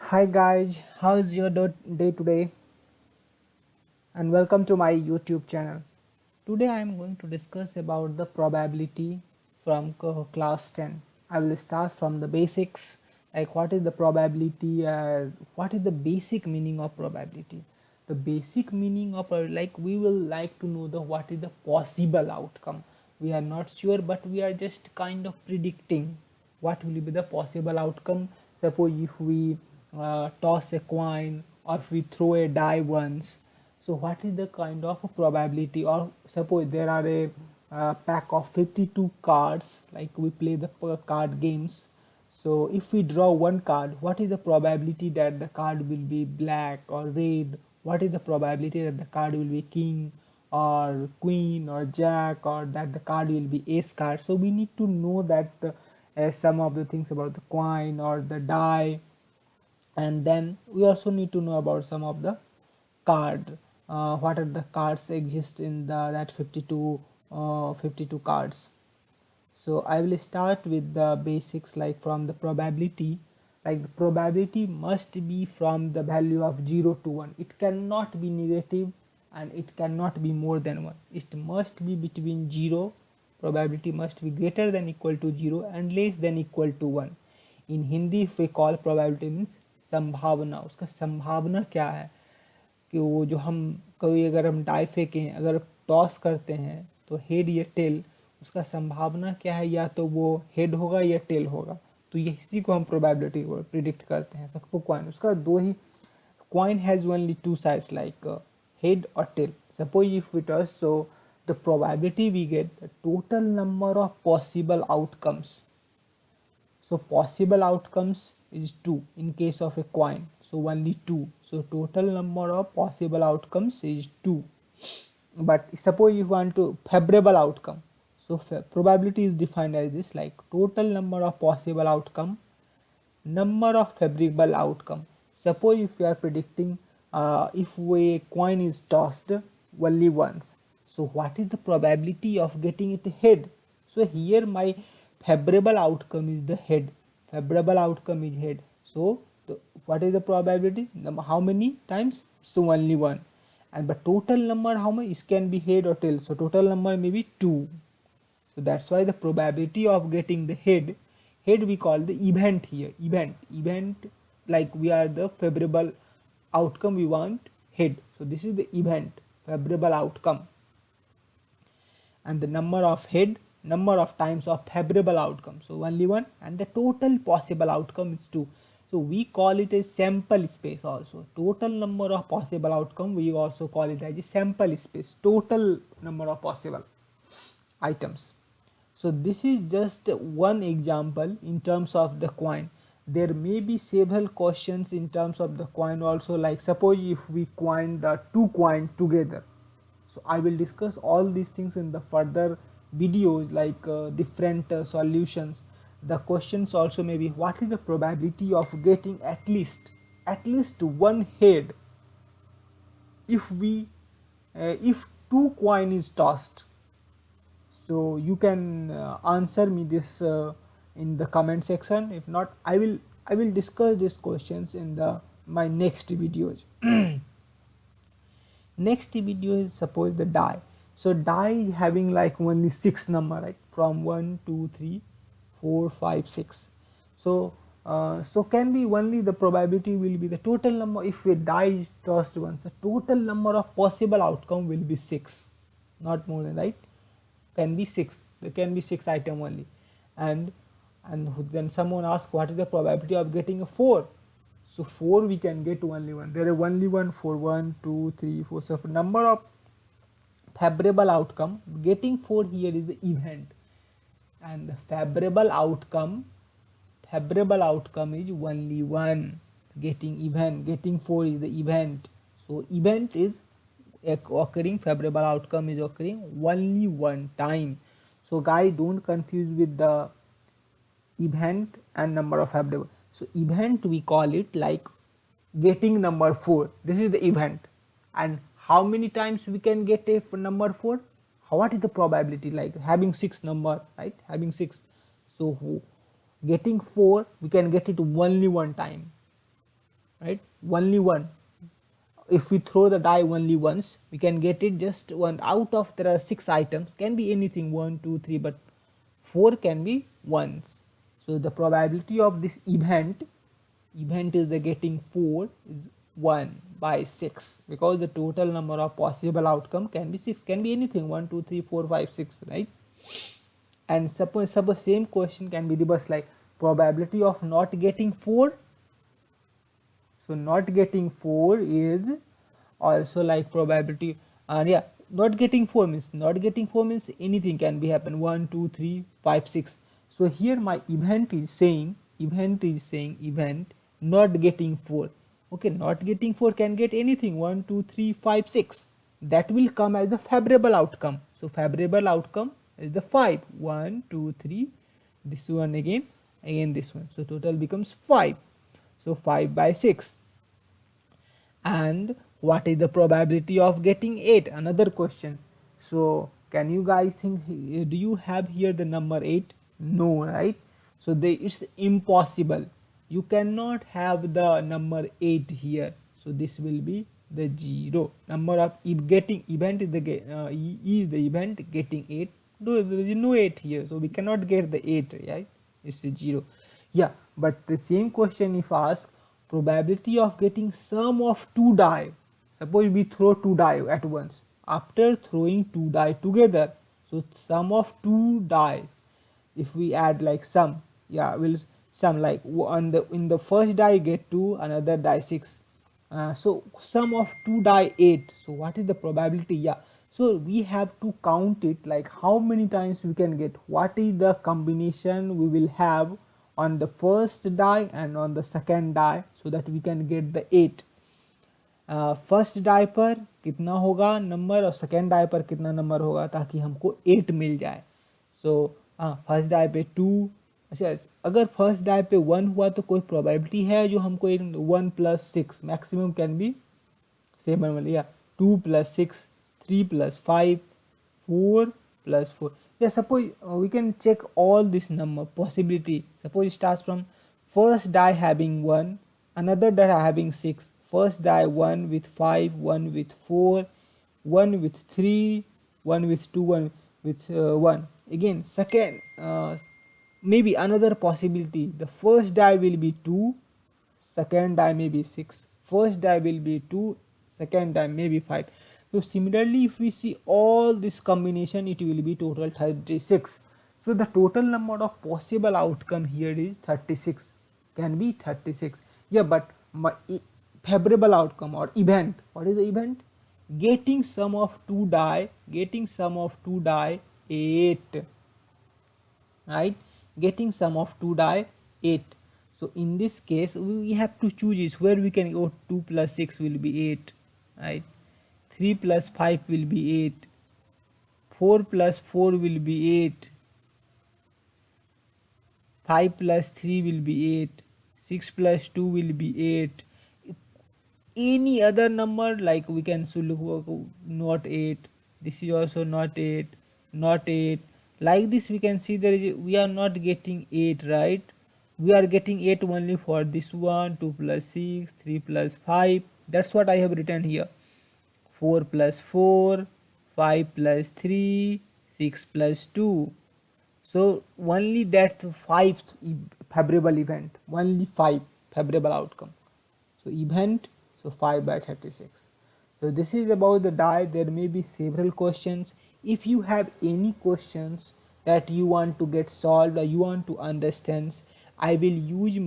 Hi guys, how's your day today? And welcome to my YouTube channel. Today I am going to discuss about the probability from class 10. I will start from the basics, like what is the probability, what is the basic meaning of probability. The basic meaning of like we will like to know the what is the possible outcome. We are not sure, but we are just kind of predicting what will be the possible outcome. Suppose if we toss a coin or if we throw a die once, so what is the kind of a probability, or suppose there are a pack of 52 cards, like we play the card games. So if we draw one card, what is the probability that the card will be black or red? What is the probability that the card will be king or queen or jack, or that the card will be ace card? So we need to know that some of the things about the coin or the die, and then we also need to know about some of the card, what are the cards exist in the that 52 cards. So I will start with the basics, like from the probability. Like the probability must be from the value of 0 to 1. It cannot be negative and it cannot be more than 1. It must be between 0. Probability must be greater than equal to 0 and less than equal to 1. In Hindi if we call probability means संभावना. उसका संभावना क्या है कि वो जो हम कभी अगर हम डाई फेंकें, अगर टॉस करते हैं तो हेड या टेल, उसका संभावना क्या है, या तो वो हेड होगा या टेल होगा. तो ये इसी को हम प्रोबेबिलिटी प्रिडिक्ट करते हैं. सबको कॉइन उसका दो ही, coin has only two sides, like head or tail. Suppose if we toss, so the probability we get the total number of possible outcomes. So possible outcomes is 2 in case of a coin. So only 2. So total number of possible outcomes is 2. But suppose you want to favorable outcome. So probability is defined as this, like total number of possible outcome, number of favorable outcome. Suppose if you are predicting if a coin is tossed only once, so what is the probability of getting it head? So here my favorable outcome is the head. Favorable outcome is head. So what is the probability? How many times? So only one. And but total number how much? It can be head or tail. So total number may be 2. So that's why the probability of getting the head we call the event here. Event, like we are the favorable outcome we want head. So this is the event, favorable outcome. And the number of head, number of times of favorable outcome, so only one, and the total possible outcome is 2. So we call it a sample space also. Total number of possible outcome we also call it as a sample space, total number of possible items. So this is just one example in terms of the coin. There may be several questions in terms of the coin also, like suppose if we coin the two coin together. So I will discuss all these things in the further videos, like different solutions. The questions also may be what is the probability of getting at least one head if we if two coin is tossed. So you can answer me this in the comment section. If not, I will discuss these questions in the my next videos. Next video is suppose the die. So die having like only 6 number, right, from 1 2 3 4 5 6. So so can be only the probability will be the total number. If a die is tossed once, the total number of possible outcome will be 6, not more than, right, can be 6. There can be 6 item only. and and then someone asks what is the probability of getting a 4. So 4 we can get only one. There are only one for 1 2 3 4. So number of favorable outcome, getting 4 here is the event, and the favorable outcome is only one. Getting event, getting 4 is the event. So event is occurring, favorable outcome is occurring only one time. So guys, don't confuse with the event and number of favorable. So event we call it like getting number 4. This is the event. And how many times we can get a number 4? What is the probability, like having 6 number, right, having 6. So getting 4 we can get it only one time. right? Only one. If we throw the die only once, we can get it just one out of, there are 6 items, can be anything, 1 2 3, but 4 can be ones. So the probability of this event is the getting 4 is 1 by 6, because the total number of possible outcome can be 6, can be anything, 1 2 3 4 5 6, right? And suppose same question can be reversed, like probability of not getting 4. So not getting 4 is also like probability, and yeah, not getting 4 means anything can be happen, 1 2 3 5 6. So here my event not getting 4. Okay, not getting 4 can get anything, 1 2 3 5 6. That will come as the favorable outcome. So favorable outcome is the 5, 1 2 3, this one again this one, so total becomes 5. So 5 by 6. And what is the probability of getting 8? Another question. So can you guys think, do you have here the number 8? No, right? So it's impossible, you cannot have the number 8 here. So this will be the 0. Number of getting event is the event getting 8. No, there is no 8 here, so we cannot get the 8, right? It's a 0. Yeah, but the same question if asked probability of getting sum of 2 die. Suppose we throw 2 die at once. After throwing 2 die together, so sum of 2 die, if we add like sum, yeah, will sum like on the in the first die get 2, another die 6. So sum of 2 die 8. So what is the probability? Yeah, so we have to count it, like how many times we can get, what is the combination we will have on the first die and on the second die, so that we can get the 8. First die पर कितना होगा number और second die पर कितना number होगा, ताकि हमको 8 मिल जाए. सो फर्स्ट डाई पे 2. अच्छा, अगर फर्स्ट डाई पे 1 हुआ तो कोई प्रोबेबिलिटी है जो हमको 1 + 6 मैक्सिमम कैन बी 7 वाली, या 2 + 6, 3 + 5, 4 + 4. Yeah, suppose we can check all this number possibility. Suppose it starts from first die having 1, another die having 6, first die 1 with 5, 1 with 4, 1 with 3, 1 with 2, 1 with 1. Again, second, maybe another possibility, the first die will be 2, second die may be 6, first die will be 2, second die may be 5. So similarly, if we see all this combination, it will be total 36. So the total number of possible outcome here is 36, can be 36. Yeah, but my favorable outcome or event, what is the event? Getting sum of 2 die, 8, right? Getting sum of 2 die 8. So in this case we have to choose is where we can go. 2 + 6 will be 8, right? 3 + 5 will be 8, 4 + 4 will be 8, 5 + 3 will be 8, 6 + 2 will be 8. Any other number, like we can look, not 8, this is also not 8, not 8, like this we can see we are not getting 8, right? We are getting 8 only for this one. 2 + 6, 3 + 5, that's what I have written here. 4 + 4, 5 + 3, 6 + 2. So only that's 5 favorable event, only 5 favorable outcome. So event, so 5 by 36. So this is about the die. There may be several questions. If you have any questions that you want to get solved or you want to understand, I will use my